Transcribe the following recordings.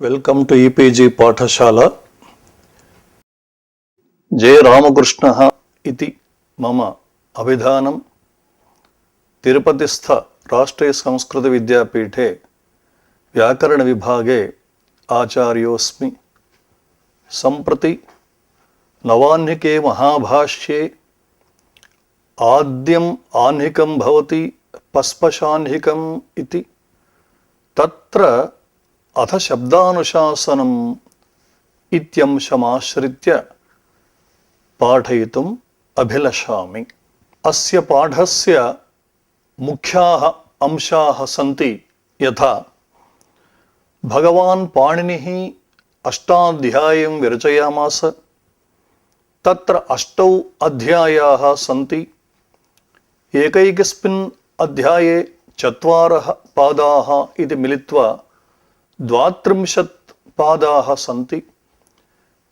Welcome to EPG పాఠశాల. జే రామకృష్ణః ఇతి మమ అభిధానం. తిరుపతిస్థ రాష్ట్రీయ సంస్కృత విద్యాపీఠే వ్యాకరణ విభాగే ఆచార్యోస్మి. సంప్రతి నవాహ్నికే మహాభాష్యే ఆద్యం ఆహ్నికం భవతి పస్పశాహ్నికం ఇతి తత్ర అథ శబ్దానుశాసనం ఇత్యంశమాశ్రిత్య పాఠయితుం అభిలషామి. అస్య పాఠస్య ముఖ్యాః అంశాः సంతి యథా భగవాన్ పాణినిః అష్టాధ్యాయం విరచయామాస. తత్ర అష్టౌ అధ్యాయాः సంతి. ఏకైకస్మిన్ అధ్యాయే చత్వారः పాదాः ఇది మిలిత్వా ద్వాత్రింశత్ పాదాः సంతి.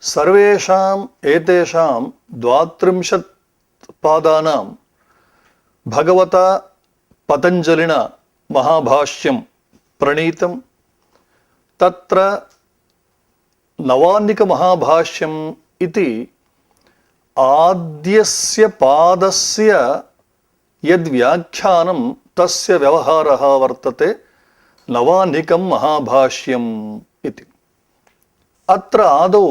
సర్వేషాం ఏతేషాం ద్వాత్రింశత్ పాదానాం భగవతా పతంజలినా మహాభాష్యం ప్రణీతం. తత్ర నవాహ్నిక మహాభాష్యం ఇతి ఆద్యస్య పాదస్య యద్వ్యాఖ్యానం తస్య వ్యవహారः వర్తతే నవాహ్నికం మహాభాష్యం ఇతి. అత్ర ఆదౌ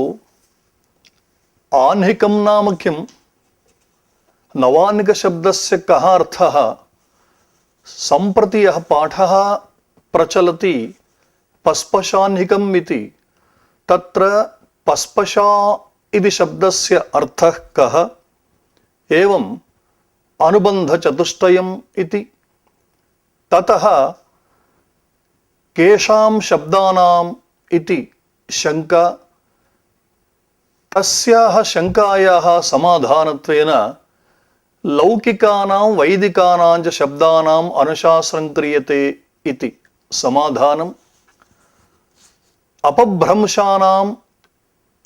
ఆహ్నికం నామ కిం, నవాహ్నిక శబ్దస్య కః అర్థః, సంప్రతి యః పాఠः ప్రచలతి పస్పశాహ్నికం ఇతి. తత్ర పస్పశా ఇది శబ్దస్య అర్థః కః, ఏవం అనుబంధ చతుష్టయం ఇతి. తతః కేషాం శబ్దానాం ఇతి శంకా. తస్యాః శంకాయాః సమాధానత్వేన లౌకికానాం వైదికానాం చ శబ్దానాం అనుశాసనం క్రియతే ఇతి సమాధానం. అపభ్రంశానాం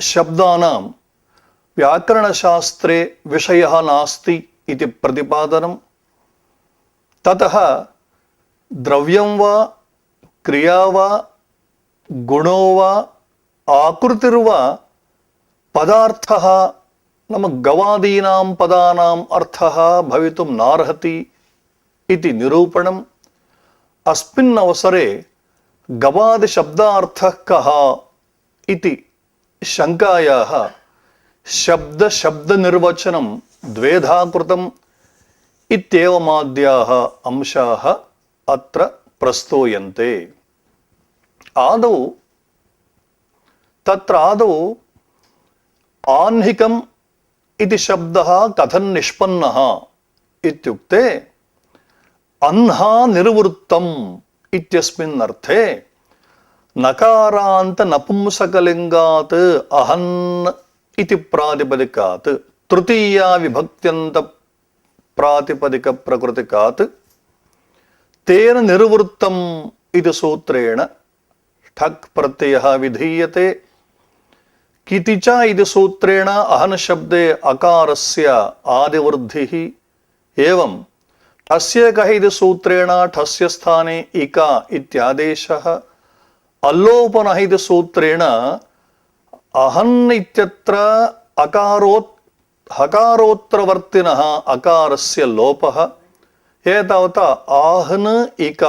శబ్దానాం వ్యాకరణశాస్త్రే విషయః నాస్తి ఇతి ప్రతిపాదనం. తతః ద్రవ్యం వా క్రియా వా గుణో వా ఆకృతిర్వా పదార్థః నామ గవాదీనాం పదానాం అర్థః భవితుం నార్హతి ఇతి నిరూపణం. అస్మిన్ అవసరే గవాది శబ్దార్థః కః ఇతి శంకాయాః శబ్ద నిర్వచనం ద్వేధా కృతం ఇత్యేవమాద్యాః అంశాః అత్ర ప్రస్తూయంతే. ఆదౌ తత్ర ఆదౌ ఆహ్నికం ఇది శబ్దః కథం నిష్పన్నః ఇత్యుక్తే అహ్నా నిర్వృత్తం ఇత్యస్మిన్ అర్థే నకారాంత నపుంసకలింగాత్ అహన్ ఇతి ప్రాతిపదికాత్ తృతీయా విభక్త్యంత ప్రాతిపదిక ప్రకృతికాత్ తేన నిర్వృత్తం ఇది సూత్రేణ ఠక్ ప్రత్యయః విధీయతే. కితి చ ఇది సూత్రేణ అహన్ శబ్దే అకారస్య ఆదివృద్ధిః. ఏవం ఠస్య కః ఇది సూత్రేణ ఠస్య స్థానే ఇక ఇత్యాదేశః. అల్లోపనః ఇది సూత్రేణ అహన్ ఇత్యత్ర హకారోత్రవర్తినః అకారస్య లోపః. ఏతావత ఆహ్న్ ఇక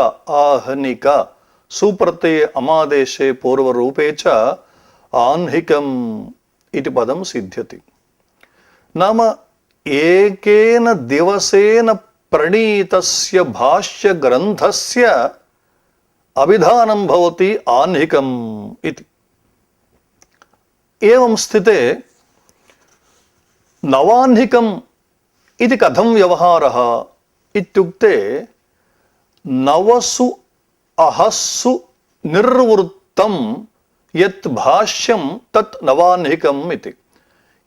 ఆహ్నిక సుప్రత్యయ అమాదేశే పూర్వరూపే చ ఆహ్నికం ఇతి పదం సిద్ధ్యతి. నామ ఏకేన దివసేన ప్రణీతస్య భాష్య గ్రంథస్య అభిధానం భవతి ఆహ్నికం ఇతి. ఏవం స్థితే నవాహ్నికం ఇది కథం వ్యవహారः ఇత్యుక్తే నవసు అహస్సు నిర్వృత్తం యత్ భాష్యం తత్ నవాహ్నికం ఇతి.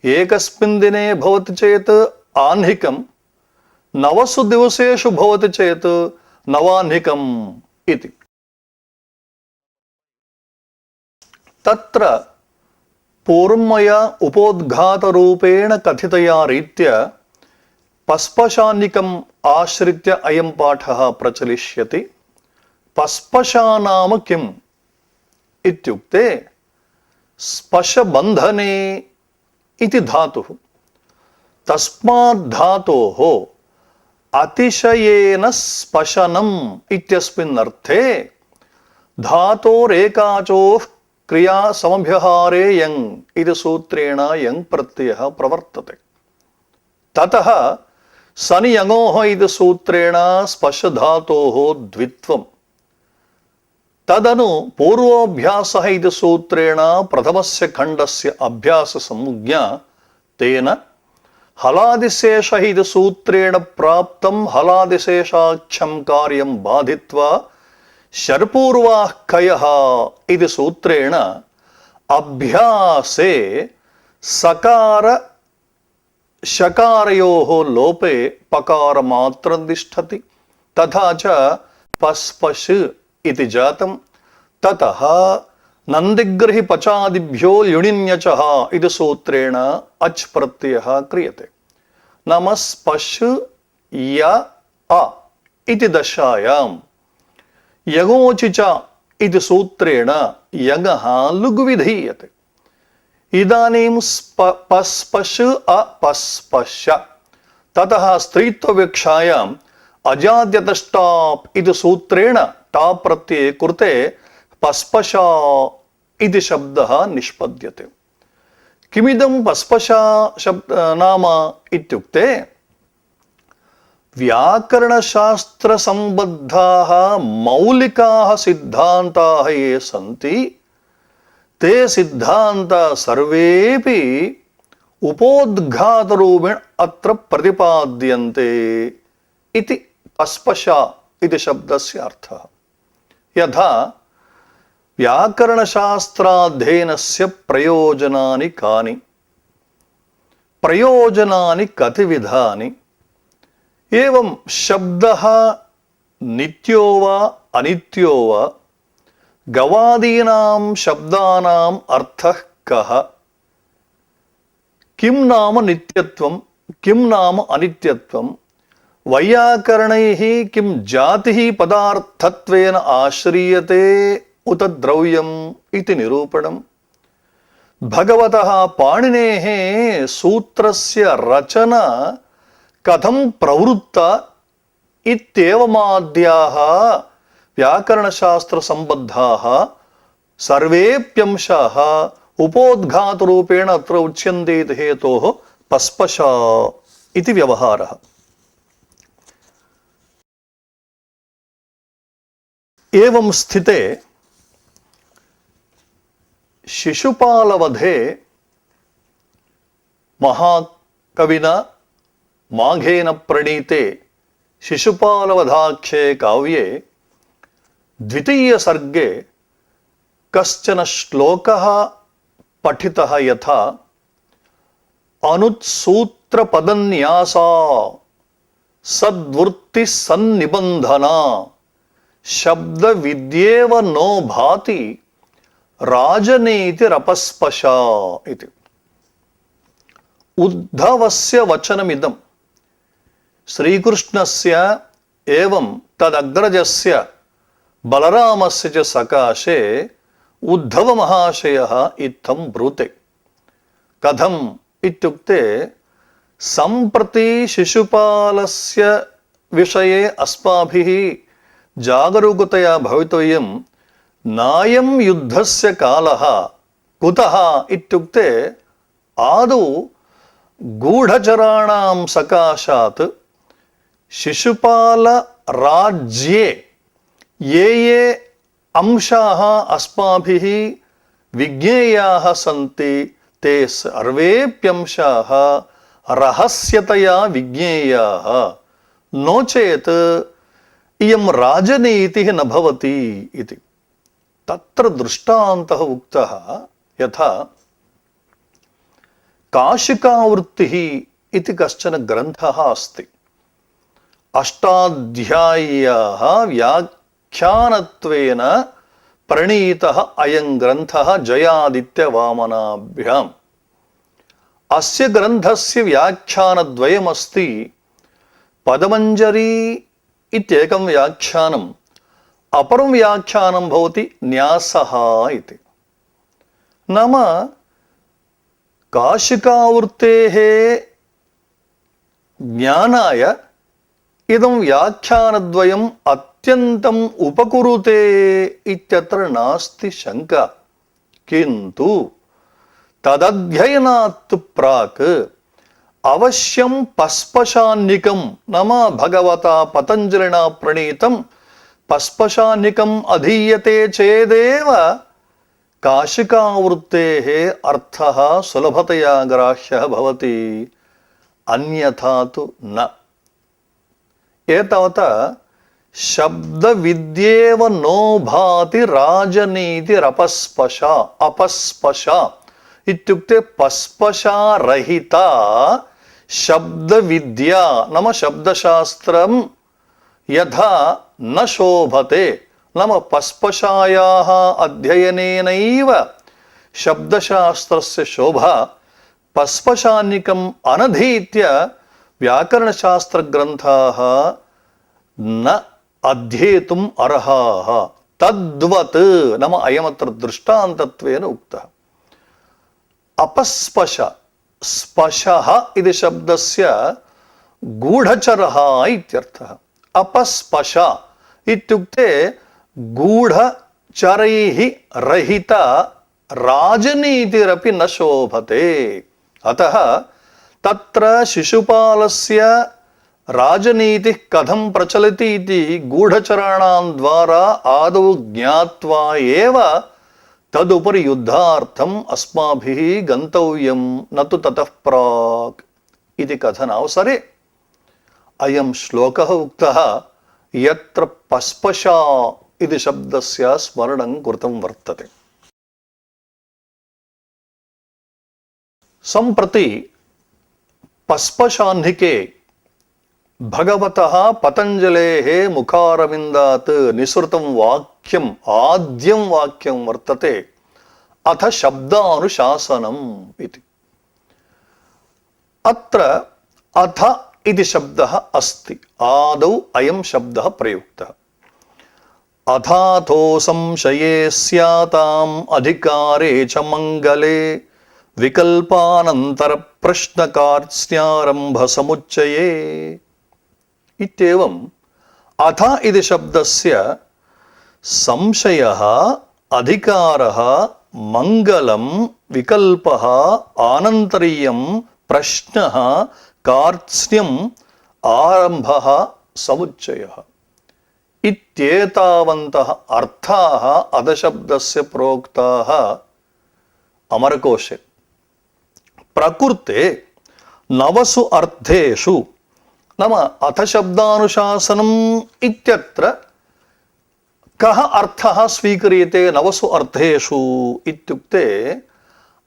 ఏకస్మిన్ దినే భవతి చేత్ ఆహ్నికం, నవసు దివసేషు భవతి చేత్ నవాహ్నికం ఇతి. తత్ర పూర్వమయా ఉపోద్ఘాతరూపేణ కథితయా రీత్యా పస్పశాహ్నికం ఆశ్రిత్య అయం పాఠः ప్రచలిష్యతి. పస్పశా నామ కిం? इत्युक्ते स्पशबन्धने इति धातुः। तस्मात् धातोः अतिशयेन स्पशनम् इत्यस्मिन् अर्थे धातोरेकाचोः क्रिया समभ्यहारे यङ् इति सूत्रेण यङ् प्रत्ययः प्रवर्तते। ततः सनि यङोः इति सूत्रेण स्पशधातोः द्वित्वम्। तदनु पूर्वोऽभ्यासः इति सूत्रेण प्रथमस्य खण्डस्य अभ्याससंज्ञा तेन हलादिशेषः इति सूत्रेण प्राप्तं हलादिशेषाख्यं कार्यं बाधित्वा शर्पूर्वाः कयः इति सूत्रेण अभ्यासे सकार शकारयोः लोपे पकारमात्रं तिष्ठति। तथा च पस्पश् इति जातं। ततः नन्दिग्रहि पचादिभ्यो ल्युणिन्यचः इति सूत्रेण अच् प्रत्ययः क्रियते। नाम स्पश् य अ इति दशायां यगोचिच इति सूत्रेण यगः लुग् विधीयते। इदानीं पस्पश् अपस्पश्। ततः स्त्रीत्वविवक्षायाम् अजाद्यतष्टाप् इति सूत्रेण टाप् प्रत्यये कृते पस्पशा इति शब्दः निष्पद्यते। किमिदं पस्पशा नाम इत्युक्ते व्याकरणशास्त्रसम्बद्धाः मौलिकाः सिद्धान्ताः ये सन्ति ते सिद्धान्ताः सर्वेपि उपोद्घातरूपेण अत्र प्रतिपाद्यन्ते इति पस्पशा इति शब्दस्य अर्थः। यथा व्याकरणशास्त्राध्ययनस्य प्रयोजनानि कानि, प्रयोजनानि कतिविधानि, एवं शब्दः नित्यो वा अनित्यो वा, गवादीनां शब्दानाम् अर्थः कः, किं नाम नित्यत्वं, किं नाम अनित्यत्वं, वैयाकरणैः किं जातिः पदार्थत्वेन आश्रीयते उत द्रव्यम् इति निरूपणम्। भगवतः पाणिनेः सूत्रस्य रचना कथं प्रवृत्ता इत्येवमाद्याः व्याकरणशास्त्रसम्बद्धाः सर्वेप्यंशाः उपोद्घातरूपेण अत्र उच्यन्ते इति हेतोः पस्पशा इति व्यवहारः। एवं स्थिते शिशुपालवधे महाकविना माघेन प्रणीते शिशुपालवधाख्ये काव्ये द्वितीय सर्गे कश्चन श्लोकः पठितः यथा अनुत्सूत्रपदन्यासा सद्वृत्ति सन्निबन्धना शब्द विद्येव नो भाति राजनीतिरपस्पशा इति। उद्धवस्य वचनमिदं श्रीकृष्णस्य एवं तदग्रजस्य बलरामस्य च सकाशे उद्धवमहाशयः इत्थं ब्रूते। कथम् इत्युक्ते सम्प्रति शिशुपालस्य विषये अस्माभिः जागरूकतया भवितव्यं। नायं युद्धस्य कालः कुतः इत्युक्ते आदौ गूढचराणां सकाशात् शिशुपाल राज्ये ये ये अंशाः अस्माभिः विज्ञेयाः सन्ति ते सर्वेप्यंशाः रहस्यतया विज्ञेयाः। नो चेत् इयं राजनीतिः न भवति इति। तत्र दृष्टान्तः उक्तः यथा काशिकावृत्तिः इति कश्चन ग्रन्थः अस्ति। अष्टाध्याय्याः व्याख्यानत्वेन प्रणीतः अयं ग्रन्थः जयादित्यवामनाभ्याम्। अस्य ग्रन्थस्य व्याख्यानद्वयमस्ति। पदमञ्जरी इत्येकं व्याख्यानं, अपरं व्याख्यानं भवति न्यासः इति। नाम काशिकावृत्तेः ज्ञानाय इदं व्याख्यानद्वयम् अत्यन्तम् उपकुरुते इत्यत्र नास्ति शङ्का। किन्तु तदध्ययनात् प्राक् अवश्यं पस्पशान्निकं नाम भगवता पतञ्जलिना प्रणीतं पस्पशान्निकम् अधीयते चेदेव काशिकावृत्तेः अर्थः सुलभतया ग्राह्यः भवति, अन्यथा तु न। एतावता शब्दविद्येव नो भाति राजनीतिरपस्पशा अपस्पशा इत्युक्ते पस्पशा रहिता शब्दविद्या नाम शब्दशास्त्रं यथा न शोभते नाम पस्पशायाः अध्ययनेनैव शब्दशास्त्रस्य शोभा पस्पशान्निकम् अनधीत्य व्याकरणशास्त्रग्रन्थाः न अध्येतुम् अर्हाः। तद्वत् नाम अयमत्र दृष्टान्तत्वेन उक्तः। अपस्पश स्पशः इति शब्दस्य गूढचरः इत्यर्थः। अपस्पश इत्युक्ते गूढचरैः रहित राजनीतिरपि न शोभते। अतः तत्र शिशुपालस्य राजनीतिः कथं प्रचलति इति गूढचराणां द्वारा आदौ ज्ञात्वा एव तदुपरि युद्धार्थम् अस्माभिः गन्तव्यं न तु ततः प्राक् इति कथनावसरे अयं श्लोकः उक्तः यत्र पस्पशा इति शब्दस्य स्मरणं कृतं वर्तते। सम्प्रति पस्पशाह्निके भगवतः पतञ्जलेः मुखारविन्दात् निसृतं वाक्यम् आद्यं वाक्यं वर्तते अथ शब्दानुशासनम् इति। अत्र अथ इति शब्दः अस्ति, आदौ अयं शब्दः प्रयुक्तः। अथातो संशये स्याताम् अधिकारे च मङ्गले विकल्पानन्तर प्रश्नकार्त्स्यारम्भ समुच्चये इत्येवम् अथ इति शब्दस्य संशयः अधिकारः मङ्गलं विकल्पः आनन्तर्यं प्रश्नः कार्त्स्यम् आरम्भः समुच्चयः इत्येतावन्तः अर्थाः अधशब्दस्य प्रोक्ताः अमरकोशे। प्रकृते नवसु अर्थेषु नाम अथ शब्दानुशासनम् इत्यत्र कः अर्थः स्वीक्रियते नवसु अर्थेषु इत्युक्ते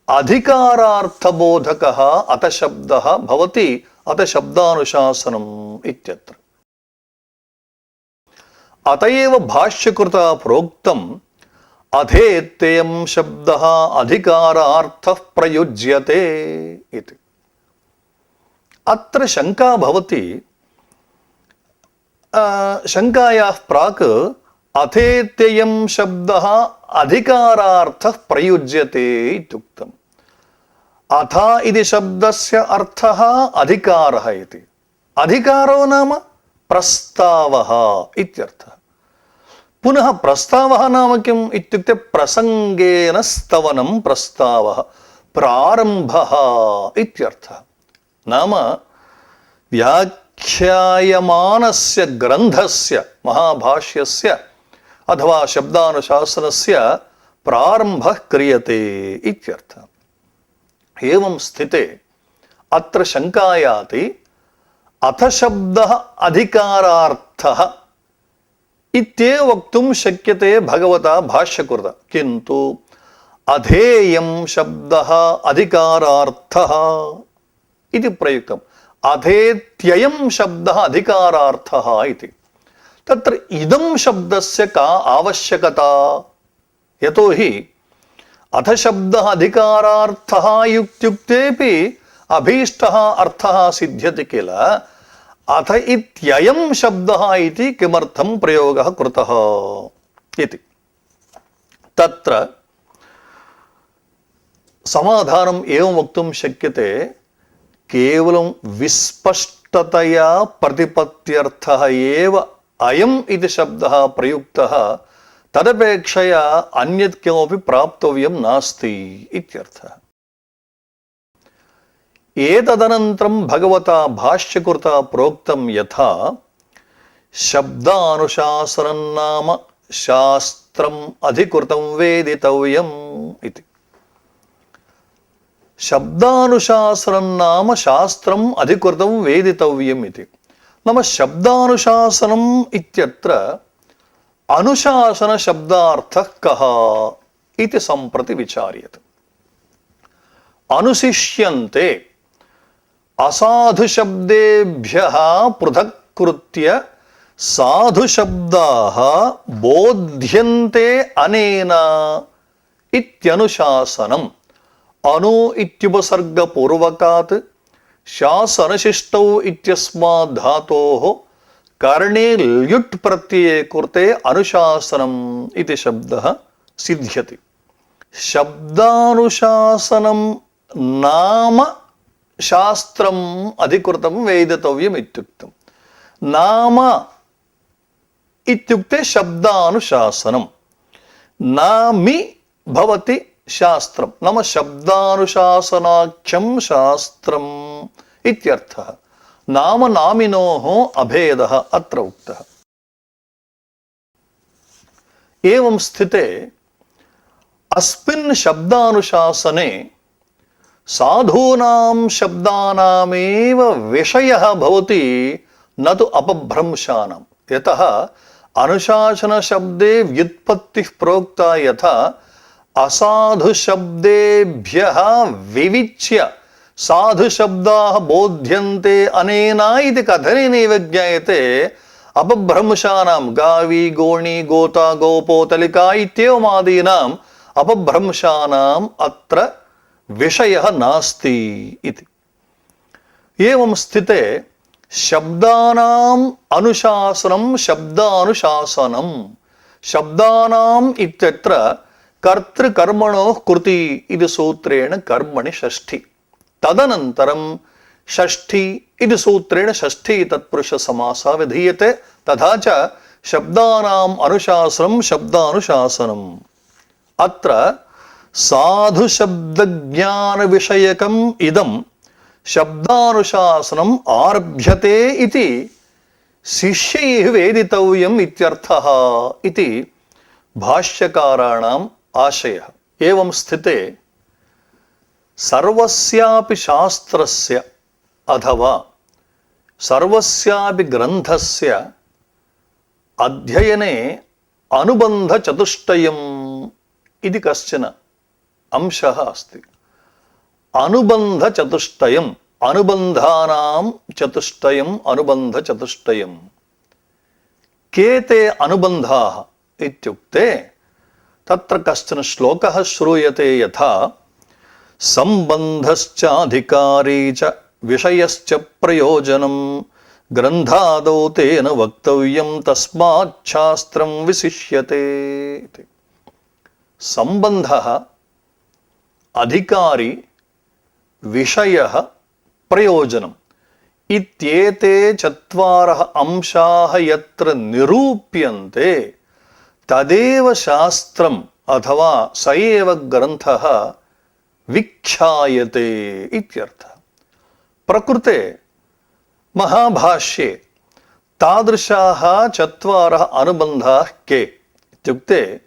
अधिकारार्थबोधकः अथ शब्दः भवति अथ शब्दानुशासनम् इत्यत्र। अत एव भाष्यकृता प्रोक्तम् अथेत्ययं शब्दः अधिकारार्थः प्रयुज्यते इति। अत्र शङ्का भवति, शङ्कायाः प्राक् अथेत्ययं शब्दः अधिकारार्थः प्रयुज्यते इत्युक्तम्। अथ इति शब्दस्य अर्थः अधिकारः इति। अधिकारो नाम प्रस्तावः इत्यर्थः। पुनः प्रस्तावः नाम किम् इत्युक्ते प्रसङ्गेन स्तवनं प्रस्तावः, प्रारम्भः इत्यर्थः। नाम व्याख्यायमानस्य ग्रन्थस्य महाभाष्यस्य अथवा शब्दानुशासनस्य प्रारम्भः क्रियते इत्यर्थः। एवं स्थिते अत्र शङ्का याति अथ शब्दः अधिकारार्थः इत्येव वक्तुं शक्यते भगवता भाष्यकृता, किन्तु अधेयं शब्दः अधिकारार्थः इति प्रयुक्तम्। अधेत्ययं शब्दः अधिकारार्थः इति। तत्र इदं शब्दस्य का आवश्यकता? यतोहि अथ शब्दः अधिकारार्थः इत्युक्तेपि अभीष्टः अर्थः सिद्ध्यति किल। अथ इत्ययं शब्दः इति किमर्थं प्रयोगः कृतः इति। तत्र समाधानम् एवं वक्तुं शक्यते, केवलं विस्पष्टतया प्रतिपत्त्यर्थः एव अयम् इति शब्दः प्रयुक्तः, तदपेक्षया अन्यत् किमपि प्राप्तव्यं नास्ति इत्यर्थः। एतदनन्तरं भगवता भाष्यकृता प्रोक्तं यथा शब्दानुशासनं नाम शास्त्रम् अधिकृतं वेदितव्यम् इति। शब्दानुशासनं नाम शास्त्रम् अधिकृतं वेदितव्यम् इति। नाम शब्दानुशासनम् इत्यत्र अनुशासन शब्दार्थः कः इति सम्प्रति विचार्यते। अनुशिष्यन्ते असाधु शब्देभ्यः पृथक्कृत्य साधु शब्दाः बोध्यन्ते अनेन इत्यनुशासनम्। अनु इत्युपसर्गपूर्वकात् शासनशिष्टौ इत्यस्मात् धातोः करणे ल्युट् प्रत्यये कृते अनुशासनम् इति शब्दः सिद्ध्यति। शब्दानुशासनं नाम शास्त्रम् अधिकृतं वेदितव्यम् इत्युक्तम्। नाम इत्युक्ते शब्दानुशासनं, नामि भवति शास्त्रं, नाम शब्दानुशासनाख्यं शास्त्रम् इत्यर्थः। नाम नामिनोः अभेदः अत्र उक्तः। एवं स्थिते अस्मिन् शब्दानुशासने साधूनां शब्दानामेव विषयः भवति, न तु अपभ्रंशानां। यतः अनुशासनशब्दे व्युत्पत्तिः प्रोक्ता यथा असाधु शब्देभ्यः विविच्य साधु शब्दाः बोध्यन्ते अनेन इति कथनेनैव ज्ञायते अपभ्रंशानां गावी गोणी गोता गोपो तलिका इत्येवमादीनाम् अपभ्रंशानाम् अत्र विषयः नास्ति इति। एवं स्थिते शब्दानाम् अनुशासनं शब्दानुशासनं। शब्दानाम् इत्यत्र कर्तृकर्मणोः कृति इति सूत्रेण कर्मणि षष्ठी, तदनन्तरं षष्ठी इति सूत्रेण षष्ठी तत्पुरुषसमासः विधीयते। तथा च शब्दानाम् अनुशासनं शब्दानुशासनम्। अत्र साधु शब्दज्ञान विषयकम् इदं शब्दानुशासनम् आरभ्यते इति शिष्यैः वेदितव्यम् इत्यर्थः इति भाष्यकाराणाम् आशयः। एवं स्थिते सर्वस्यापि शास्त्रस्य अथवा सर्वस्यापि ग्रन्थस्य अध्ययने अनुबन्धचतुष्टयम् इति कश्चन अंशः अस्ति। अनुबन्धचतुष्टयम्, अनुबन्धानां चतुष्टयम्, अनुबन्धचतुष्टयम्। के ते अनुबन्धाः इत्युक्ते तत्र कश्चन श्लोकः श्रूयते यथा सम्बन्धश्चाधिकारी च विषयश्च प्रयोजनं ग्रन्थादौ तेन वक्तव्यं तस्मात् शास्त्रं विशिष्यते इति। सम्बन्धः, अधिकारी, विषयः, प्रयोजनम् इत्येते चत्वारः अंशाः यत्र निरूप्यन्ते तदेव शास्त्रम् अथवा स एव ग्रन्थः विख्यायते इत्यर्थः। प्रकृते महाभाष्ये तादृशाः चत्वारः अनुबन्धाः के इत्युक्ते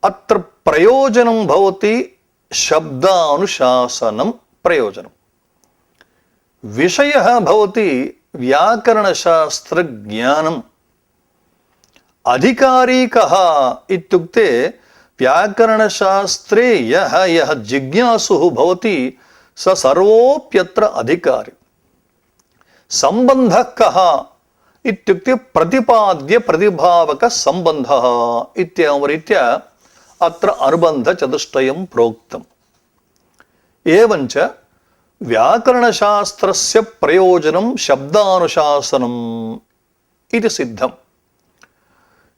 अत्र प्रयोजनं भवति शब्दानुशासनं प्रयोजनं। विषयः भवति व्याकरणशास्त्रज्ञानम्। अधिकारी कः इत्युक्ते व्याकरणशास्त्रे यः यः जिज्ञासुः भवति स सर्वोऽप्यत्र अधिकारी। सम्बन्धः कः इत्युक्ते प्रतिपाद्य प्रतिभावक सम्बन्धः इत्येवं रीत्या अत्र अनुबन्धचतुष्टयं प्रोक्तम्। एवञ्च వ్యాకరణశాస్త్రస్య ప్రయోజనం శబ్దానుశాసనం ఇది సిద్ధం.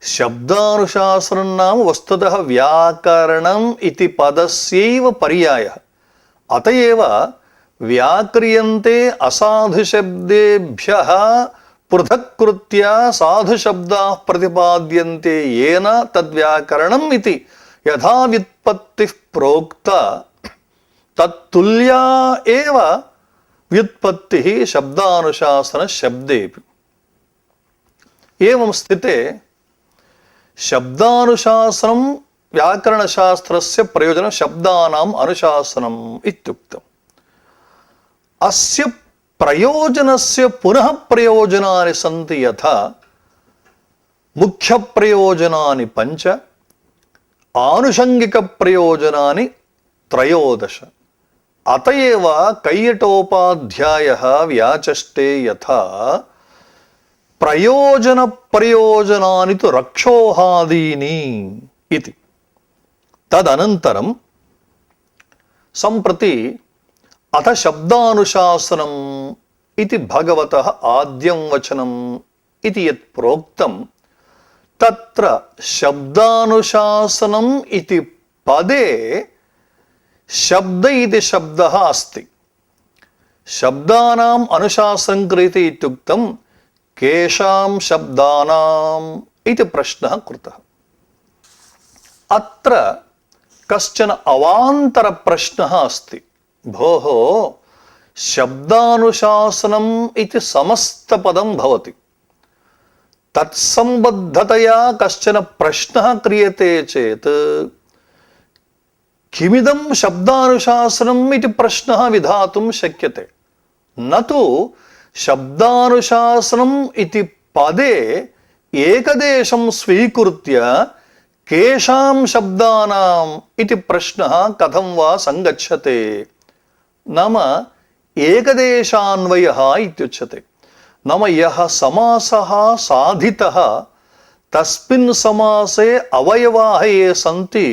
శబ్దానుశాసనం నామ వస్తుతః వ్యాకరణం ఇతి పదస్యైవ పర్యాయః. అత ఏవ వ్యాక్రియంతే అసాధుశబ్దేభ్యః పృథక్కృత్య సాధుశబ్దాః ప్రతిపాద్యంతే ఏన తద్వ్యాకరణం ఇతి యథా వ్యుత్పత్తిః ప్రోక్త తత్తుల్యా ఏవ వ్యుత్పత్తిః శబ్దానుశాసన శబ్దేపి. ఏవం స్థితే శబ్దానుశాసనం వ్యాకరణశాస్త్రస్య ప్రయోజనం శబ్దానాం అనుశాసనం ఇత్యుక్తం. అస్య ప్రయోజనస్య పునః ప్రయోజనాని సంతి యథా ముఖ్య ప్రయోజనాని పంచ ఆనుషంగిక ప్రయోజనాని త్రయోదశ. అత ఏవ కైయటోపాధ్యాయః వ్యాచష్టే యథా ప్రయోజన ప్రయోజనాని తు రక్షోహాదీని ఇది. తదనంతరం సంప్రతి అథ శబ్దానుశాసనం ఇది భగవతః ఆద్యం వచనం ఇది యత్ ప్రోక్తం తత్ర శబ్దానుశాసనం ఇది పదే శబ్ద ఇది శబ్దః అస్తి. శబ్దానాం అనుశాసనం క్రియతే ఇత్యుక్తం కేషాం శబ్దానాం ఇది ప్రశ్నః కృతః. అత్ర కశ్చన అవాంతర ప్రశ్నః అస్తి. భోః శబ్దానుశాసనం ఇది సమస్తపదం భవతి. తత్సంబద్ధతయా కశ్చన ప్రశ్నః క్రియతే చేత్ కిమిదం శబ్దానుశాసనం ఇది ప్రశ్నః విధాతుం శక్యతే. నతు శబ్దానుశాసనం ఇది పదే ఏకదేశం స్వీకృత్య కేషాం శబ్దానాం ఇది ప్రశ్నః కథం వా సంగచ్చతే. నామ ఏకదేశాన్వయః ఇత్యుచ్యతే. నామ యః సమాసః సాధితః తస్మిన్ సమాసే అవయవాః ఏ సంతి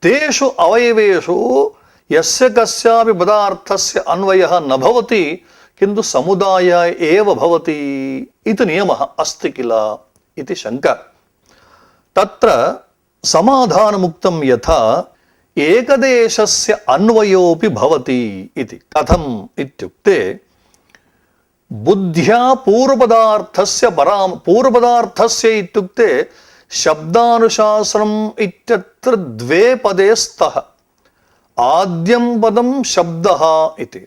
తేషు అవయవేషు యస్య కస్యాపి పదార్థస్య అన్వయః న భవతి కింటు సముదాయ ఏవ భవతి ఇది నియమః అస్తి కిల ఇది శంక. తత్ర సమాధానముక్తం యథా ఏకదేశస్య అన్వయోపి భవతి ఇది. కథం ఇత్యుక్తే బుద్ధ్యా పూర్వపదార్థస్య ఇత్యుక్తే శబ్దానుశాసనం ఇత్యత్ర ద్వే పదే స్తః. ఆద్యం పదం శబ్దః ఇతి,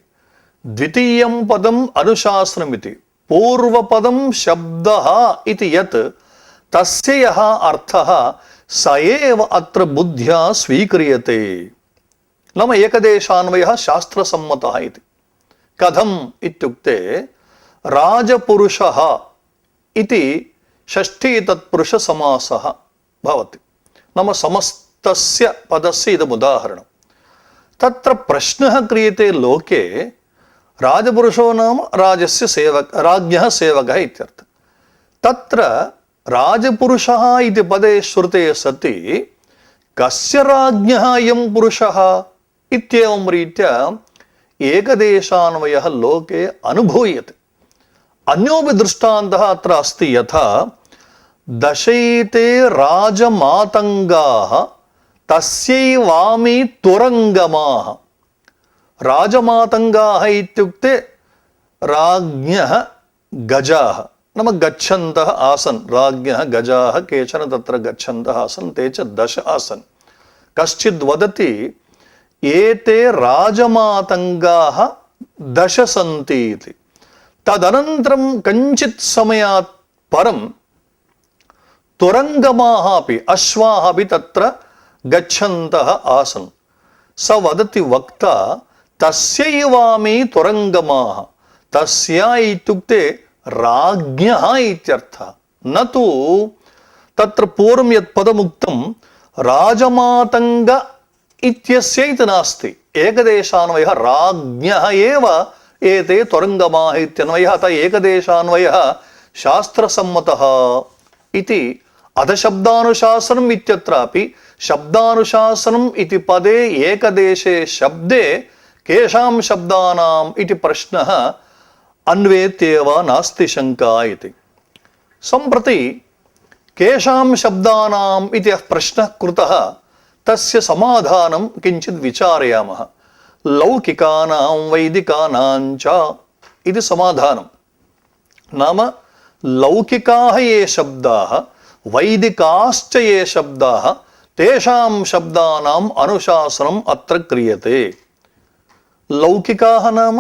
ద్వితీయం పదం అనుశాసనమితి. పూర్వపదం శబ్దః ఇతి యత్ తస్య యః అర్థః స ఏవ అత్ర బుద్ధ్యా స్వీక్రియతే. నామ ఏకదేశాన్వయః శాస్త్రసమ్మతః ఇతి. కథం ఇత్యుక్తే రాజపురుషః ఇతి షష్ఠీ తత్పురుష సమాసః భవతి. నామ సమస్తస్య పదస్య ఇదం ఉదాహరణం. తత్ర ప్రశ్నః క్రియతే లోకే రాజపురుషో నామ రాజ్ఞః సేవకः ఇత్యర్థः. తత్ర రాజపురుషः ఇతి పదే శ్రుతే సతి కస్య రాజ్ఞः అయం పురుషः ఇత్యేవం రీత్యా ఏకదేశాన్వయः లోకే అనుభూయతే. అన్యోపి దృష్టాంతః అత్ర అస్తి యథా దశైతే రాజమాతంగాః తస్యై వామి తురంగమాః. రాజమాతంగాః ఇత్యుక్తే రాజ్ఞః గజాః. నామ గచ్చन्तः ఆసన్. రాజ్ఞः గజాः కేచన తత్ర గచ్చन्तः ఆసన్. తే చ దశ ఆసన్. కశ్చిద్ వదతి ఏతే రాజమాతంగాః దశ సంతి ఇతి. తదనంతరం కంచిత్ సమయాత్ పరం తురంగమాః అపి అశ్వాः అపి తత్ర గచ్చन्तः ఆసన్. స వదతి వక్త తస్యైవామి తురంగమాః. తస్యా ఇత్యుక్తే రాజ్ఞః ఇత్యర్థः. నతు తత్ర పూర్వం యత్ పదముక్తం రాజమాతంగ ఇత్యస్య ఇతి నాస్తి. ఏకదేశాన్వయః రాజ్ఞః ఏవ ఏతే తురంగమాః ఇత్యన్వయః. అత ఏకదేశాన్వయః శాస్త్రసమ్మతః इति अधशब्दानुशासनम् इत्यत्रापि शब्दानुशासनम् इति पदे एकदेशे शब्दे కేషాం శబ్దానాం ఇతి ప్రశ్నః అన్వేత్యేవ నాస్తి శంకా ఇతి. సంప్రతి కేషాం శబ్దానాం ఇతి ప్రశ్నః కృతః తస్య సమాధానం కించిత్ విచారయామః. లౌకికానాం వైదికానాం చ ఇది సమాధానం. నామ లౌకికాః ఏ శబ్దాః వైదికాశ్చ ఏ శబ్దాః తేషాం శబ్దానాం అనుశాసనం అత్ర క్రియతే. లౌకికాః నామ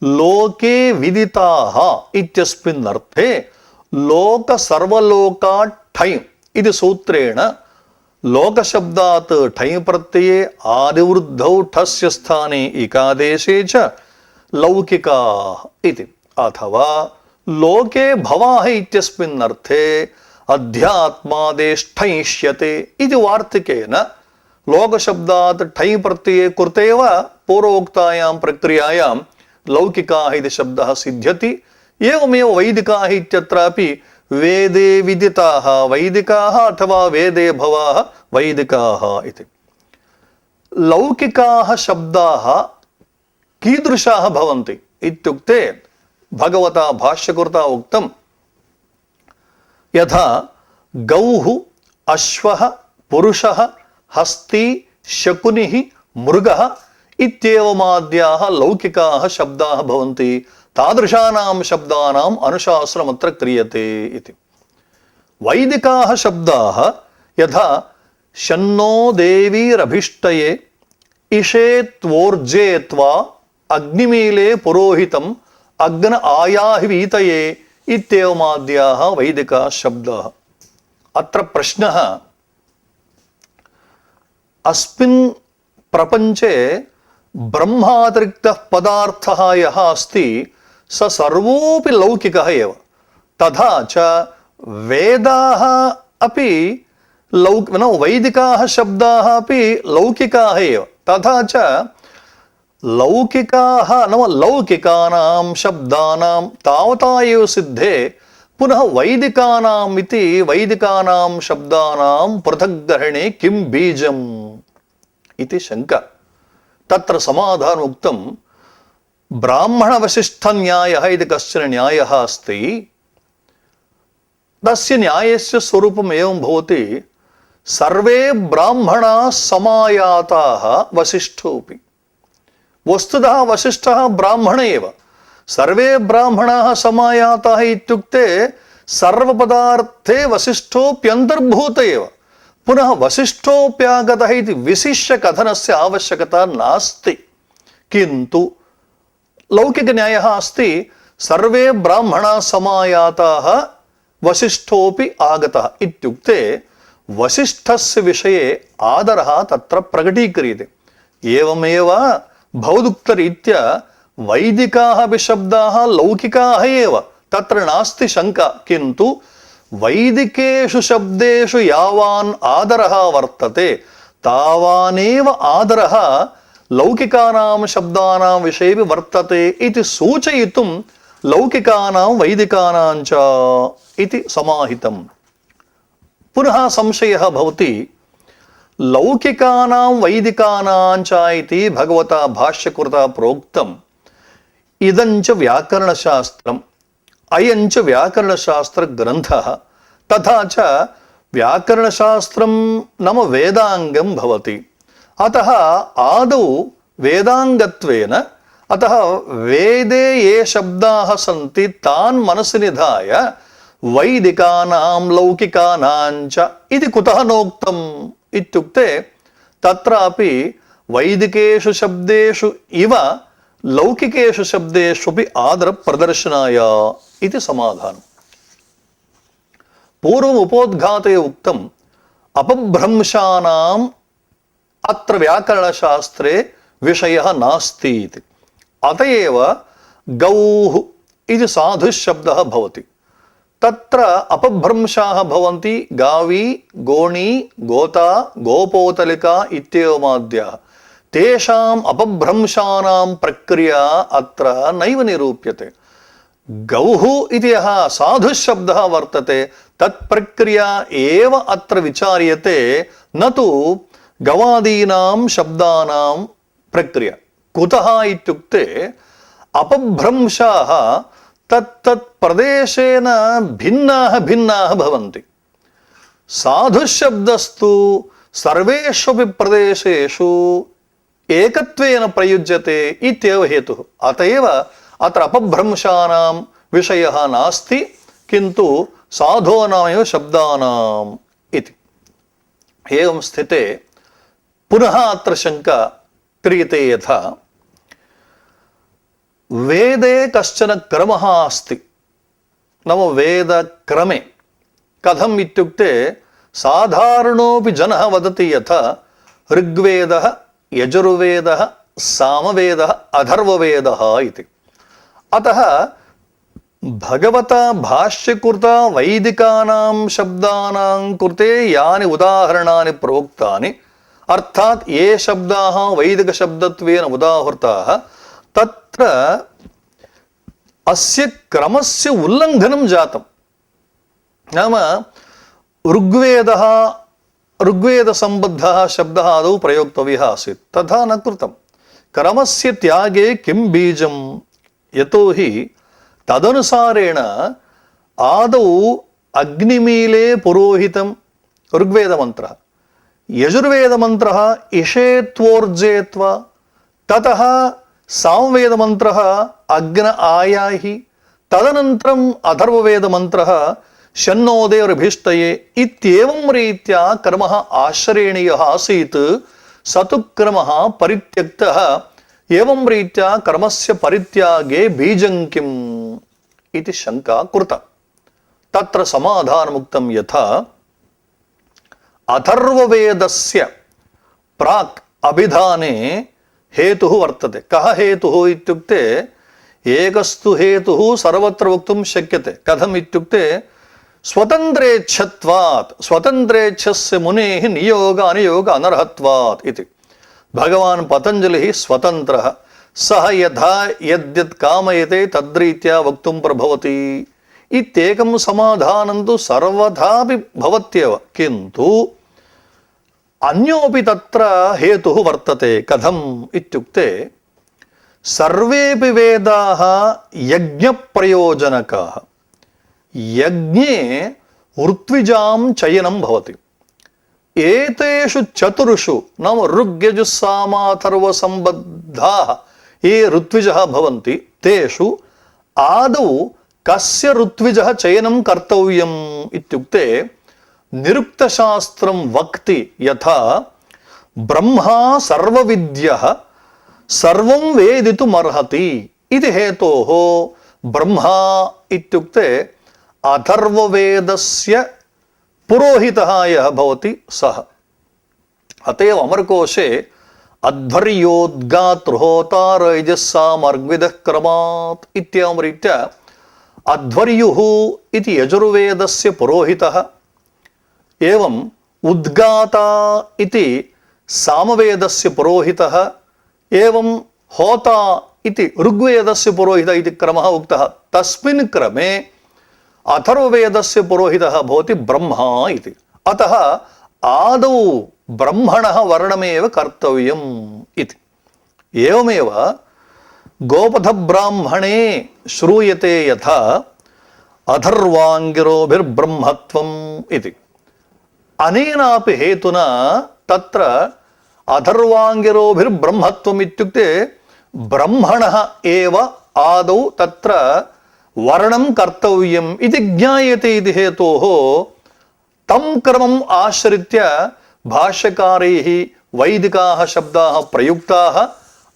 లోకే విదితాః ఇత్యస్మిన్ అర్థే లోక సర్వలోకా ఠై ఇది సూత్రేణ లోకశబ్దాత్ ఠై ప్రత్యయే ఆదివృద్ధౌ ఠస్య స్థానే ఇకాదేశే చ లౌకికాః ఇది. అథవా లోకే భవాః ఇత్యస్మిన్ అర్థే అధ్యాత్మాదేష్ఠయిష్యతే ఇది వార్తికేన లోకశబ్దాత్ ఠై ప్రత్యయే కృతేవ పూర్వోక్తాయాం ప్రక్రియాయాం లౌకికాః ఇది శబ్దः సిద్ధ్యతి. ఏవమేవ వైదికాః ఇత్యత్రాపి వేదే విదితాః వైదికాః అథవా వేదే భవాః వైదికాః ఇది. లౌకికాః శబ్దాः కీదృశాः భవంతి ఇత్యుక్తే భగవతా భాష్యకృతా ఉక్తం యథా గౌః అశ్వః పురుషः హస్తి శకునిః మృగः ఇత్యేవమాద్యాః లౌకికాః శబ్దాः భవంతి. తాదృశానాం శబ్దానాం అనుశాసనమత్ర క్రియతే ఇది. వైదికాః శబ్దాः యథా శన్నో దేవీరభిష్టయే ఇషేత్వోర్జేత్వా అగ్నిమీలే పురోహితం అగ్న ఆయాహివీతయే ఇత్యేవమాద్యాః వైదికాः శబ్దాः. అత్ర ప్రశ్నः అస్మిన్ ప్రపంచే బ్రహ్మాతిరిక్తః పదార్థः యः అస్తి స సర్వోపి లౌకికः ఏవ. తథా చ వేదాः అపి వైదికాः శబ్దాः అపి లౌకికాः ఏవ. తథా చ లౌకికాः నామ లౌకికానాం శబ్దానాం తావతా ఏవ సిద్ధే పునః వైదికానాం ఇతి వైదికానాం శబ్దానాం పృథగ్గ్రహణే కిం బీజం ఇది శంక. తత్ర సమాధానోక్తం బ్రాహ్మణ వశిష్ఠ న్యాయః ఇది కశ్చన న్యాయः అస్తి. తస్య న్యాయస్య స్వరూపం ఏవం భవతి సర్వే బ్రాహ్మణాः సమాయాతాः వశిష్ఠోపి. వస్తుతः వశిష్ఠः బ్రాహ్మణ ఏవ. సర్వే బ్రాహ్మణాः సమాయాతాः ఇత్యుక్తే సర్వపదార్థే వశిష్ఠోప్యంతర్భూత ఏవ. పునః వశిష్ఠోప్యాగతः ఇది విశిష్య కథనస్య ఆవశ్యకత నాస్తి. కింటు లౌకిక న్యాయः అస్తి సర్వే బ్రాహ్మణాः సమాయాతాः వశిష్ఠోపి ఆగతः ఇత్యుక్తే వశిష్ఠస్య విషये ఆదరः తత్ర ప్రకటీక్రియతే. ఏవమేవ భవదుక్తరీత్యా వైదికాः అపి శబ్దాः లౌకికాः ఏవ తత్ర నాస్తి శంకా. కింటు వైదికేషు శబ్దేషు యావాన్ ఆదరः వర్తతే తావానేవ ఆదరः లౌకికానాం శబ్దానాం విషయేపి వర్తతే ఇది సూచయితుం లౌకికానాం వైదికానాం చ ఇది సమాహితం. పునః సంశయः భవతి లౌకికానాం వైదికానాం చ ఇది భగవతా భాష్యకృతా ప్రోక్తం ఇదంచ వ్యాకరణశాస్త్రం అయంచ వ్యాకరణశాస్త్ర గ్రంథః తథా చ వ్యాకరణశాస్త్రం నామ వేదాంగం భవతి. అతః ఆదౌ వేదాంగత్వేన అతః వేదే ఏ శబ్దాः సంతి తాన్ మనసి నిధాయ వైదికానాం లౌకికానాం చ ఇది కుతః నోక్తం ఇత్యుక్తే తత్రాపి వైదికేషు శబ్దేషు ఇవ లౌకికేషు శబ్దేష్వపి ఆదర ప్రదర్శనాయ ఇది సమాధానం. పూర్వం ఉపోద్ఘాతే ఉక్తం అపభ్రంశానాం అత్ర వ్యాకరణశాస్త్రే విషయః నాస్తి ఇది. అతయేవ గౌః ఇది సాధుశబ్దः భవతి. తత్ర అపభ్రంశాः భవంతి గావి గోణి గోతా గోపోతలికా ఇత్యేవమాద్యాः. తేషాం అపభ్రంశానాం ప్రక్రియా అత్ర నైవ నిరూప్యతే. గౌః ఇది యः సాధుశబ్దः వర్తతే తత్ ప్రక్రియా ఏవ అత్ర విచార్యతే నతు గవాదీనాం శబ్దానాం ప్రక్రియ. कुतः इत्युक्ते अपभ्रंशाः तत्तत् प्रदेशेन भिन्नाः भिन्नाः भवन्ति। साधुशब्दस्तु सर्वेष्वपि प्रदेशेषु एकत्वेन प्रयुज्यते इत्येव हेतुः। अत एव अत्र अपभ्रंशानां विषयः नास्ति, किन्तु साधूनामेव शब्दानाम् इति। एवं स्थिते पुनः अत्र शङ्का क्रियते यथा वेदे कश्चन क्रमः अस्ति। नाम वेदक्रमे कथम् इत्युक्ते साधारणोऽपि जनः वदति यथा ऋग्वेदः, यजुर्वेदः, सामवेदः, अथर्ववेदः इति। अतः भगवता भाष्यकृता वैदिकानां शब्दानां कृते यानि उदाहरणानि प्रोक्तानि, अर्थात् ये शब्दाः वैदिकशब्दत्वेन उदाहृताः, तत्र अस्य क्रमस्य उल्लङ्घनं जातम्। नाम ऋग्वेदसम्बद्धः शब्दः आदौ प्रयोक्तव्यः आसीत्, तथा न कृतं। क्रमस्य त्यागे किं बीजं? यतोहि तदनुसारेण आदौ अग्निमीले पुरोहितं ऋग्वेदमन्त्रः, यजुर्वेदमन्त्रः इषेत्वोर्जेत्वा, ततः सामवेदमन्त्रः अग्न आयाहि, तदनन्तरम् अथर्ववेदमन्त्रः शन्नो देवरभिष्टये इत्येवं रीत्या क्रमः आश्रयणीयः आसीत्। स तु क्रमः परित्यक्तः। एवं रीत्या क्रमस्य परित्यागे बीजं किम् इति शङ्का कृता। तत्र समाधानमुक्तं यथा अथर्ववेदस्य प्राक् अभिधाने हेतुः वर्तते। कः हेतुः इत्युक्ते एकस्तु हेतुः सर्वत्र वक्तुं शक्यते। कथम् इत्युक्ते स्वतन्त्रेच्छत्वात्, स्वतन्त्रेच्छस्य मुनेः नियोग अनियोग अनर्हत्वात् इति। भगवान् पतञ्जलिः स्वतन्त्रः, सः यथा यद्यत् कामयते तद्रीत्या वक्तुं प्रभवति इत्येकं समाधानं तु सर्वथापि भवत्येव, किन्तु अन्योपि तत्र हेतुः वर्तते। कथम् इत्युक्ते सर्वेपि वेदाः यज्ञप्रयोजनकाः। यज्ञे ऋत्विजां चयनं भवति। एतेषु चतुर्षु नाम ऋग्यजुस्सामाथर्वसम्बद्धाः ये ऋत्विजः भवन्ति, तेषु आदौ कस्य ऋत्विजः चयनं कर्तव्यम् इत्युक्ते निरुक्तशास्त्रं वक्ति यथा ब्रह्मा सर्वविद्यः सर्वं वेदितुमर्हति इति हेतोः ब्रह्मा इत्युक्ते अथर्ववेदस्य पुरोहितः यः भवति सः। अत एव अमरकोशे अध्वर्योद्गातृहोतारयजस्सामर्ग्विदः क्रमात् इत्येवं रीत्या अध्वर्युः इति यजुर्वेदस्य पुरोहितः, एवं उद्गाता इति सामवेदस्य पुरोहितः, एवं होता इति ऋग्वेदस्य पुरोहितः इति क्रमः उक्तः। तस्मिन् क्रमे अथर्ववेदस्य पुरोहितः भवति ब्रह्मा इति। अतः आदौ ब्रह्मणः वर्णमेव कर्तव्यम् इति। एवमेव गोपथब्राह्मणे श्रूयते यथा अथर्वाङ्गिरोभिर्ब्रह्मत्वम् इति। अनेनापि हेतुना तत्र अथर्वाङ्गिरोभिर्ब्रह्मत्वम् इत्युक्ते ब्रह्मणः एव आदौ तत्र वर्णं कर्तव्यम् इति ज्ञायते इति हेतोः तं क्रमम् आश्रित्य भाष्यकारैः वैदिकाः शब्दाः प्रयुक्ताः,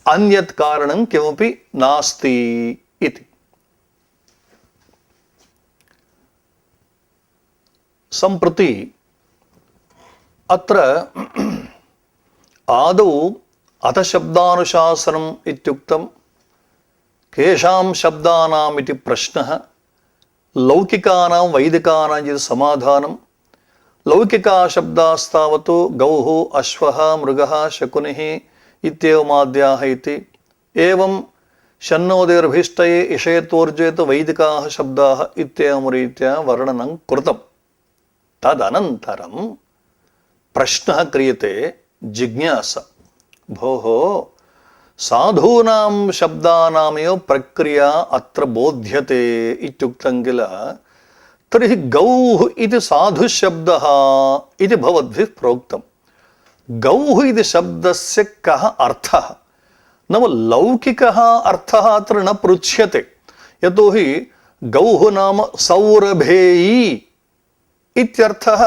अन्यत् कारणं किमपि नास्ति इति। सम्प्रति अत्र आदौ अथशब्दानुशासनम् इत्युक्तं केषां शब्दानाम् इति प्रश्नः, लौकिकानां वैदिकानां इति समाधानं। लौकिकाशब्दास्तावत् गौः, अश्वः, मृगः, शकुनिः इत्येवमाद्याः इति। एवं शन्नोदेर्भिष्टये इषेत्वोर्जेत वैदिकाः शब्दाः इत्येवं रीत्या वर्णनं कृतं। तदनन्तरं प्रश्नः क्रियते, जिज्ञासा, भोः సాధూనాం శబ్దానామేవ ప్రక్రియా అత్ర బోధ్యతే ఇత్యుక్తం కిల తర్హి గౌః ఇది సాధు శబ్దః ఇది భవద్భిః ప్రోక్తం. గౌః ఇది శబ్దస్య కః అర్థః నమ లౌకికः అర్థः అత్ర న పృచ్యతే యతోహి గౌః నామ సౌరభేయీ ఇత్యర్థः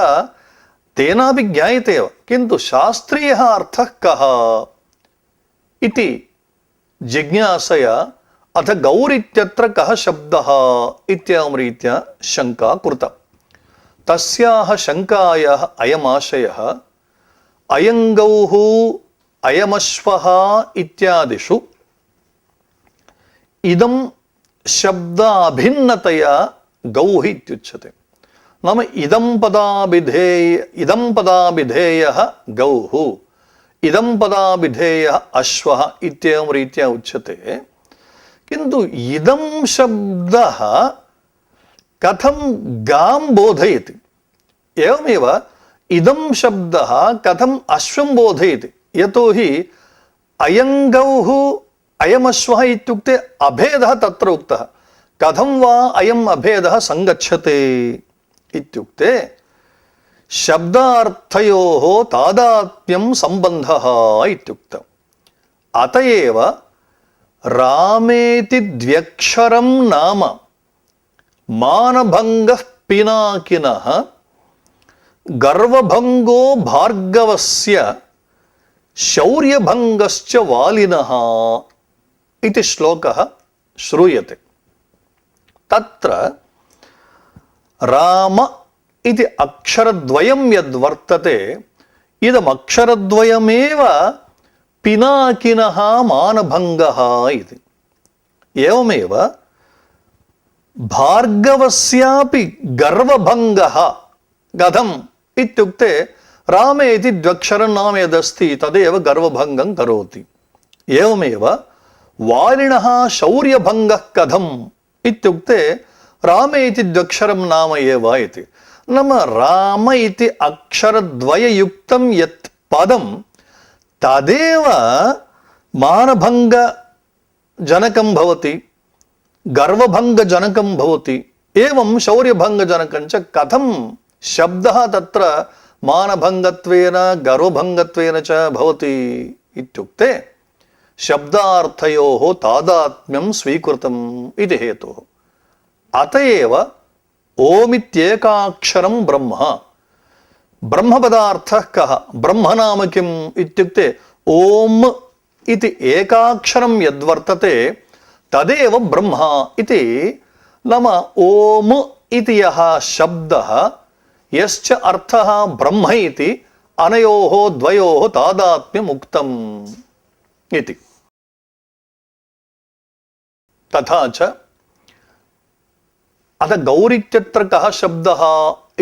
తేనాపి జ్ఞాయతే एव, किन्तु శాస్త్రీయः అర్థः కः इति జిజ్ఞాసయా అథ గౌరిత్యత్ర కః శబ్దః ఇత్యాం రీత్యా శంకా కృత. తస్యాః శంకాయాః అయమాశయः అయం గౌః అయమశ్వః ఇత్యాదిషు ఇదం శబ్దాభిన్నతయా గౌః ఇత్యుచ్యతే. నామ ఇదం పదాభిధేయః గౌః ఇదం పదాభిధేయః అశ్వః ఇత్యేవం రీత్యా ఉచ్యతే. किन्तु इदं शब्दः कथं गां बोधयति, एवमेव इदं शब्दः कथम् अश्वं बोधयति, यतोहि अयं गौः अयमश्वः इत्युक्ते अभेदः तत्र उक्तः. कथं वा अयम् अभेदः सङ्गच्छते इत्युक्ते शब्दार्थयोः तादात्म्यं सम्बन्धः इत्युक्तम्. अत एव रामेति द्व्यक्षरं नाम मानभङ्गः पिनाकिनः गर्वभङ्गो भार्गवस्य शौर्यभङ्गश्च वालिनः इति श्लोकः श्रूयते. तत्र राम इति अक्षरद्वयं यद्वर्तते इदम् अक्षरद्वयमेव पिनाकिनः मानभङ्गः इति. एवमेव भार्गवस्यापि गर्वभङ्गः कथम् इत्युक्ते रामे इति द्व्यक्षरं नाम यदस्ति तदेव गर्वभङ्गं करोति. एवमेव वालिनः शौर्यभङ्गः कथम् इत्युक्ते रामे इति द्व्यक्षरं नाम एव इति. नाम राम इति अक्षरद्वययुक्तं यत् पदं तदेव मानभङ्गजनकं भवति, गर्वभङ्गजनकं भवति, एवं शौर्यभङ्गजनकं च. कथं शब्दः तत्र मानभङ्गत्वेन गर्वभङ्गत्वेन च भवति इत्युक्ते शब्दार्थयोः तादात्म्यं स्वीकृतम् इति हेतुः. अत एव ओमित्येकाक्षरं ब्रह्म. ब्रह्मपदार्थः कः, ब्रह्म नाम किम् इत्युक्ते ओम् इति एकाक्षरं यद्वर्तते तदेव ब्रह्म इति. नाम ओम् इति यः शब्दः यश्च अर्थः ब्रह्म इति अनयोः द्वयोः तादात्म्यम् उक्तम् इति. तथा च अथ गौरित्यत्र कः शब्दः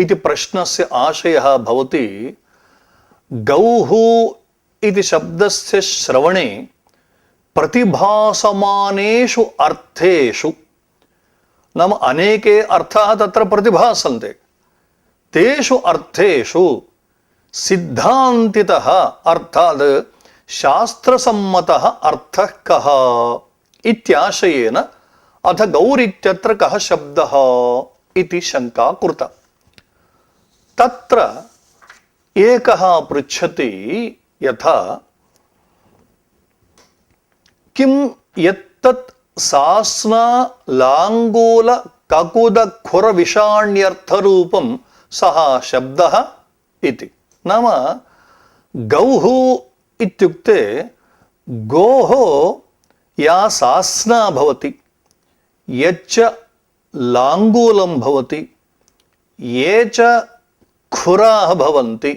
इति प्रश्नस्य आशयः भवति गौः इति शब्दस्य श्रवणे प्रतिभासमानेषु अर्थेषु, नाम अनेके अर्थाः तत्र प्रतिभासन्ते, तेषु अर्थेषु सिद्धान्तितः अर्थात् शास्त्रसम्मतः अर्थः कः इत्याशयेन अथ गौरित्यत्र कः शब्दः इति शङ्का कृता. तत्र एकः पृच्छति यथा किं यत्तत् सास्ना लाङ्गूल ककुद खुरविषाण्यर्थरूपं सः शब्दः इति. नाम गौः इत्युक्ते गोः या सास्ना भवति, यच्च लाङ्गूलं भवति, ये च खुराः भवन्ति,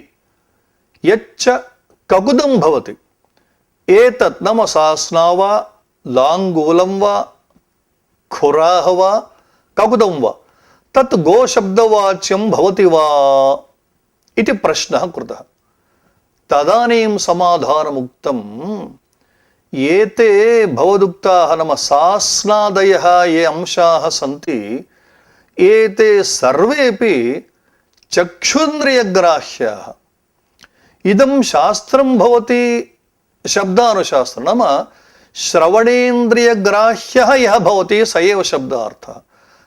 यच्च ककुदं भवति, एतत् नाम सास्ना वा लाङ्गूलं वा खुराः वा ककुदं वा तत् गोशब्दवाच्यं भवति वा इति प्रश्नः कृतः. तदानीं समाधानमुक्तम् एते भवदुक्ताः नाम सास्नादयः ये अंशाः सन्ति एते सर्वेपि चक्षुन्द्रियग्राह्याः. इदं शास्त्रं भवति शब्दानुशास्त्रं, नाम श्रवणेन्द्रियग्राह्यः यः भवति स एव शब्दार्थः।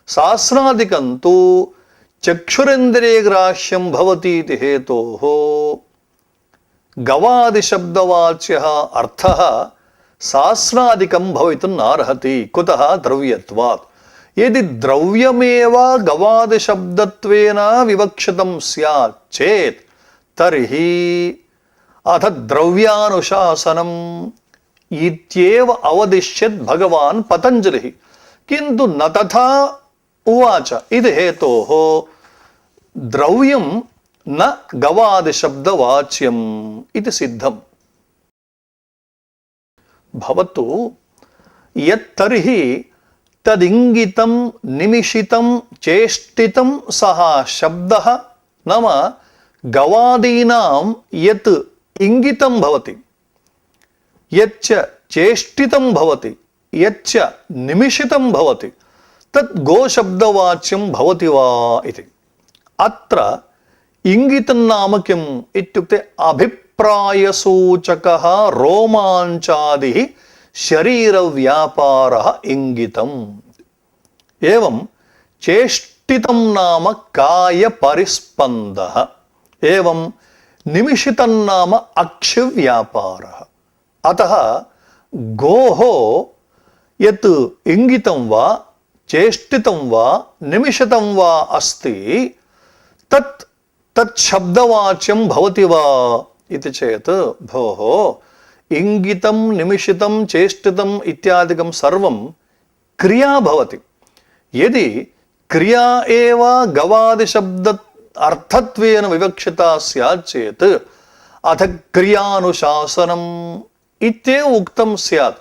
शास्त्रादिकं तु चक्षुरेन्द्रियग्राह्यं भवति इति हेतोः गवादिशब्दवाच्यः अर्थः शास्त्रादिकं भवितुं नार्हति। कुतः? द्रव्यत्वात्। यदि द्रव्यमेव गवादिशब्दत्वेन विवक्षितं स्यात् चेत् तर्हि अथ द्रव्यानुशासनम् इत्येव अवदिश्यत् भगवान् पतञ्जलिः। किन्तु न तथा उवाच इति हेतोः द्रव्यं न गवादिशब्दवाच्यम् इति सिद्धम्। भवतु यत्तर्हि तदिङ्गितं निमिषितं चेष्टितं सः शब्दः नाम गवादीनां यत् इंगितं भवति, यच्च चेष्टितं भवति, यच्च निमिषितं भवति तत् गोशब्दवाच्यं भवति वा इति। अत्र इंगितं नाम किम् इत्युक्ते अभिप्रायसूचकः रोमाञ्चादिः शरीरव्यापारः इंगितम्। एवं चेष्टितं नाम कायपरिस्पन्दः। एवं निमिषितं नाम अक्षिव्यापारः। अतः गोः यत् इंगितं वा चेष्टितं वा निमिषितं वा अस्ति तत् शब्दवाच्यं भवति वा इति चेत् भोः इंगितं निमिषितं चेष्टितम् इत्यादिकं सर्वं क्रिया भवति। यदि क्रिया एव गवादिशब्द अर्थत्वेन विवक्षिता स्यात् चेत् अथ क्रियानुशासनम् इत्येव उक्तं स्यात्।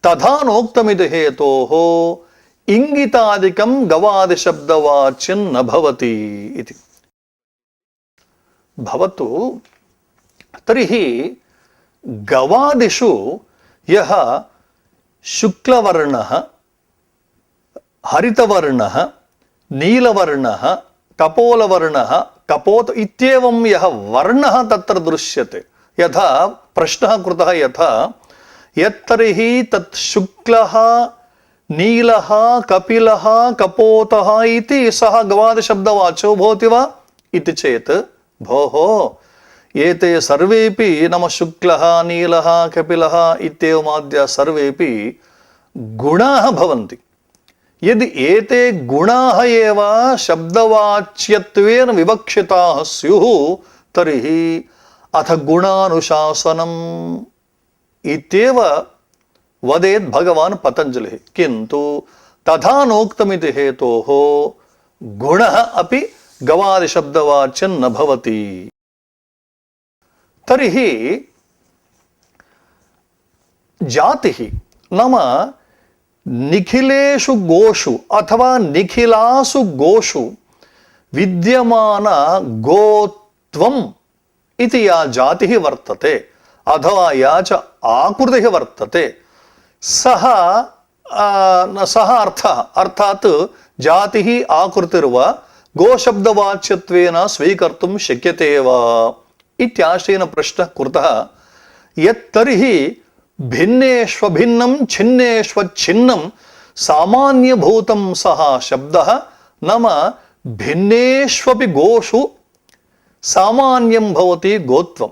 तथा नोक्तमिति हेतोः इंगितादिकं गवादिशब्दवाच्यं न भवति इति। भवतु तर्हि गवादिषु यः शुक्लवर्णः, हरितवर्णः, नीलवर्णः, कपोलवर्णः, कपोत इत्येवं यः वर्णः तत्र दृश्यते, यथा प्रश्नः कृतः यथा यत्तर्हि तत् शुक्लः नीलः कपिलः कपोतः इति सः गवादिशब्दवाच्यो भवति वा इति चेत् भोः एते सर्वेपि नाम शुक्लः नीलः कपिलः इत्येवमाद्याः सर्वेपि गुणाः भवन्ति। यदि एते गुणाः एव शब्दवाच्यत्वेन विवक्षिताः स्युः तर्हि अथ गुणानुशासनम् इत्येव वदेत् भगवान् पतञ्जलिः। किन्तु तथा नोक्तमिति हेतोः गुणः अपि गवादिशब्दवाच्यं न भवति। तर्हि जातिः नाम निखिलेषु गोषु अथवा निखिलासु गोषु विद्यमान गोत्वम् इति या जातिः वर्तते अथवा या च आकृतिः वर्तते सः अर्थः अर्थात् जातिः आकृतिर्वा गोशब्दवाच्यत्वेन स्वीकर्तुं शक्यते वा इत्याशयेन प्रश्नः कृतः। यत्तर्हि भिन्नेष्वभिन्नं छिन्नेष्वच्छिन्नं सामान्यभूतं सः शब्दः नाम भिन्नेष्वपि गोषु सामान्यं भवति गोत्वम्।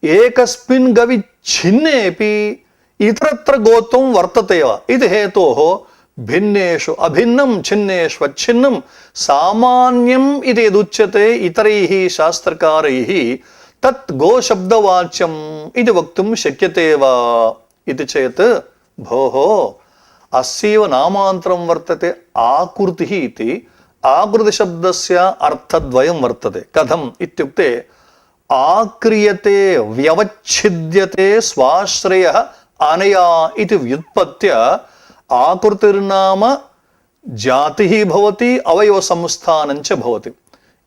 एकस्मिन् गवि छिन्नेपि इतरत्र गोत्वं वर्तते वा इति हेतोः भिन्नेषु अभिन्नं छिन्नेष्वच्छिन्नं सामान्यम् इति यदुच्यते इतरैः शास्त्रकारैः तत् गोशब्दवाच्यम् इति वक्तुं शक्यते वा इति चेत् भोः अस्यैव नामान्तरं वर्तते आकृतिः इति। आकृतिशब्दस्य अर्थद्वयं वर्तते। कथम् इत्युक्ते आक्रियते व्यवच्छिद्यते स्वाश्रयः अनया इति व्युत्पत्त्या आकृतिर्नाम जातिः भवति अवयवसंस्थानं च भवति।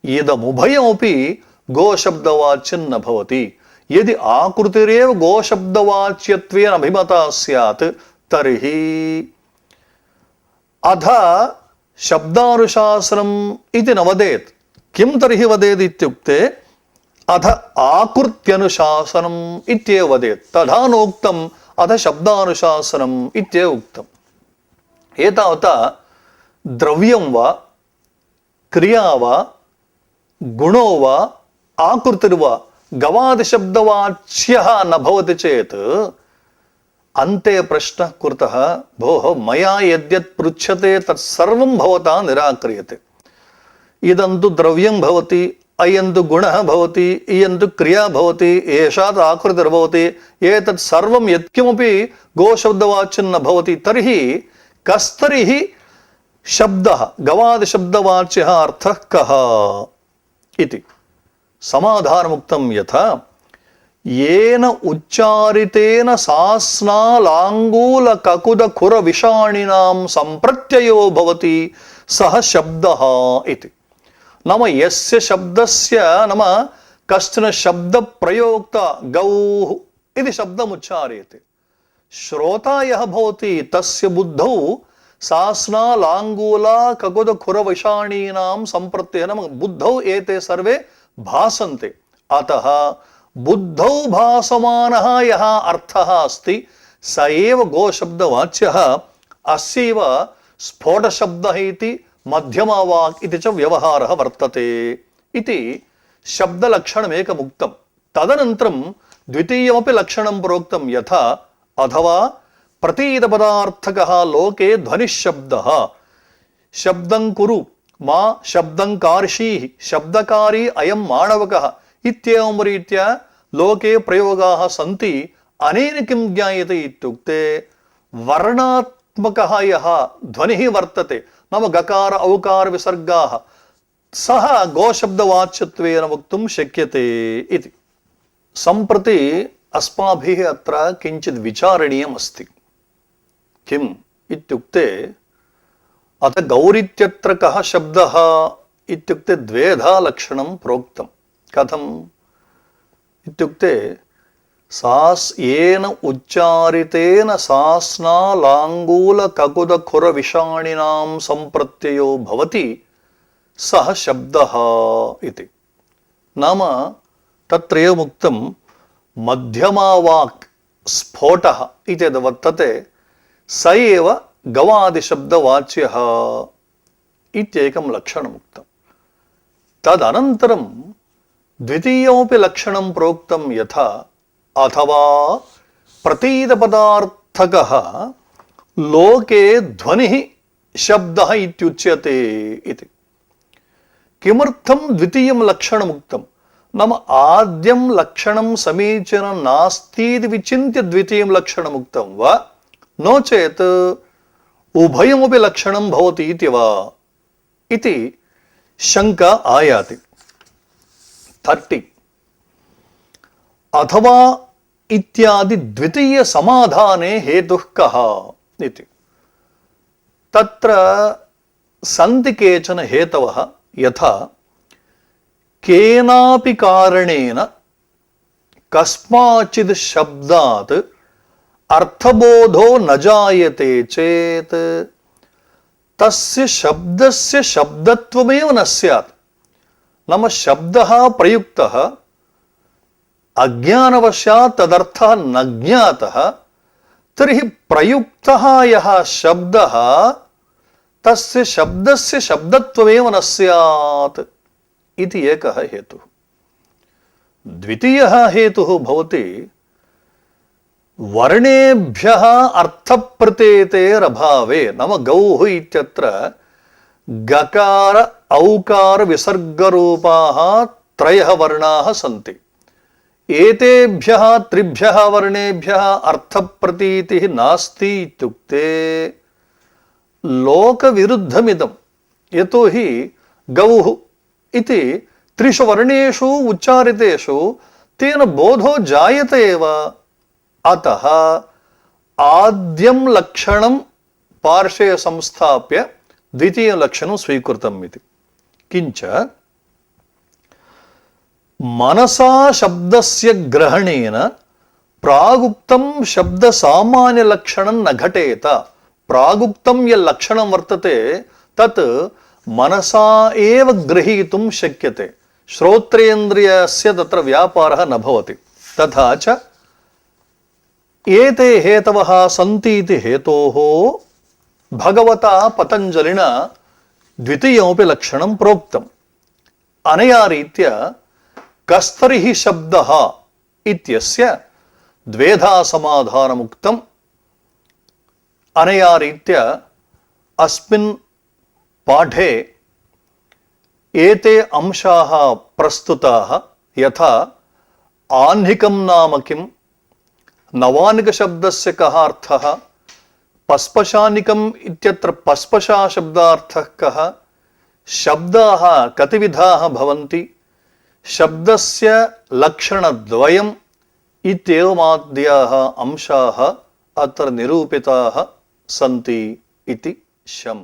इदमुभयमपि गोशब्दवाच्यं न भवति। यदि आकृतिरेव गोशब्दवाच्यत्वेन अभिमता स्यात् तर्हि अथ शब्दानुशासनम् इति न वदेत्। किं तर्हि वदेत् इत्युक्ते अथ आकृत्यनुशासनम् इत्येव वदेत्। तथा नोक्तम् अथ शब्दानुशासनम् इत्येव उक्तम्। एतावता द्रव्यं वा क्रिया वा गुणो वा आकृतिर्वा गवादिशब्दवाच्यः न भवति चेत् अन्ते प्रश्नः कृतः, भोः मया यद्यत् पृच्छ्यते तत्सर्वं भवता निराक्रियते। इदं तु द्रव्यं भवति, अयं तु गुणः भवति, इयं तु क्रिया भवति, एषा तु आकृतिर्भवति, एतत् सर्वं यत्किमपि गोशब्दवाच्यं न भवति, तर्हि कस्तर्हि शब्दः गवादिशब्दवाच्यः अर्थः कः इति समाधानमुक्तं यथा येन उच्चारितेन सास्नालाङ्गूल ककुद खुर विषाणिनां सम्प्रत्ययो भवति सः शब्दः इति। नाम यस्य शब्दस्य नाम कश्चन शब्दप्रयोक्ता गौः इति शब्दम् उच्चार्यते, श्रोता यः भवति तस्य बुद्धौ सास्नालाङ्गूला ककुद खुर विषाणीनां सम्प्रत्ययः, नाम बुद्धौ एते सर्वे भासन्ते। अतः बुद्धौ भासमानः यः अर्थः अस्ति स एव गोशब्दवाच्यः, अस्यैव स्फोटशब्दः इति मध्यमवाक् इति च व्यवहारः वर्तते इति शब्दलक्षणमेकमुक्तं। तदनन्तरं द्वितीयमपि लक्षणं प्रोक्तं यथा अथवा प्रतीतपदार्थकः लोके ध्वनिशब्दः, शब्दं कुरु मा शब्दं कार्षीः शब्दकारी अयं माणवकः इत्येवं रीत्या लोके प्रयोगाः सन्ति। अनेन किं ज्ञायते इत्युक्ते वर्णात्मकः यः ध्वनिः वर्तते, नाम गकार औकार विसर्गाः, सः गोशब्दवाच्यत्वेन वक्तुं शक्यते इति। सम्प्रति अस्माभिः अत्र किञ्चित् विचारणीयम् अस्ति। किम् इत्युक्ते अथ गौरित्यत्र कः शब्दः इत्युक्ते द्वेधा लक्षणं प्रोक्तं। कथम् इत्युक्ते येन उच्चारितेन सास्नालाङ्गूल ककुद खुर विषाणिनां सम्प्रत्ययो भवति सः शब्दः इति। नाम तत्रैव उक्तं मध्यमावाक् स्फोटः इति यद् वर्तते स एव गवादिशब्दवाच्यः इत्येकं लक्षणमुक्तं। तदनन्तरं द्वितीयमपि लक्षणं प्रोक्तं यथा अथवा प्रतीतपदार्थकः लोके ध्वनिः शब्दः इत्युच्यते इति। किमर्थं द्वितीयं लक्षणमुक्तं? नाम आद्यं लक्षणं समीचीनं नास्ति इति विचिन्त्य द्वितीयं लक्षणमुक्तं वा, नो चेत् उभयमपि लक्षणं भवति इति वा इति शङ्का आयाति। 30 अथवा इत्यादि द्वितीय समाधाने हेतुः कः इति। तत्र सन्ति केचन हेतवः, यथा केनापि कारणेन कस्माचित् शब्दात् अर्थबोधो न जायते चेत् तस्य शब्दस्य शब्दत्वमेव न स्यात्। नाम शब्दः प्रयुक्तः अज्ञानवशात् तदर्थः न ज्ञातः, तर्हि प्रयुक्तः यः शब्दः तस्य शब्दस्य शब्दत्वमेव न स्यात् इति एकः हेतुः। द्वितीयः हेतुः भवति वर्णेभ्यः अर्थप्रतीतेरभावे। नाम गौः इत्यत्र गकार औकार विसर्गरूपाः त्रयः वर्णाः सन्ति। एतेभ्यः त्रिभ्यः वर्णेभ्यः अर्थप्रतीतिः नास्ति इत्युक्ते लोकविरुद्धमिदं। यतोहि गौः इति त्रिषु वर्णेषु उच्चारितेषु तेन बोधो जायते एव। अतः आद्यं लक्षणं पार्श्वे संस्थाप्य द्वितीय लक्षणं स्वीकृतम् इति। किञ्च मनसा शब्दस्य ग्रहणेन प्रागुक्तं शब्द सामान्य लक्षणं न घटेत। प्रागुक्तं यत् लक्षणं वर्तते तत् मनसा एव ग्रहीतुं शक्यते, श्रोत्रेन्द्रियस्य तत्र व्यापारः न भवति। तथा च ఏతే హేతవః సంతి ఇతి హేతోః భగవతా పతంజలినా ద్వితీయమపి లక్షణం ప్రోక్తం. అనయా రీత్యా కస్తరిః శబ్దః ఇత్యస్య ద్వేధా సమాధానముక్తం. అనయా రీత్యా అస్మిన్ పాఠే ఏతే అంశాः ప్రస్తుతాः యథా ఆహ్నికం నామ కిం, నవానిక శబ్దస్య కః అర్థః, పస్పశానికం ఇత్యత్ర పస్పశా శబ్దార్థః కః, శబ్దాः కతి విధాः భవంతి, శబ్దస్య లక్షణద్వయం ఇత్యేవమాద్యాः అంశాः అత్ర నిరూపితాः సంతి ఇతి శం.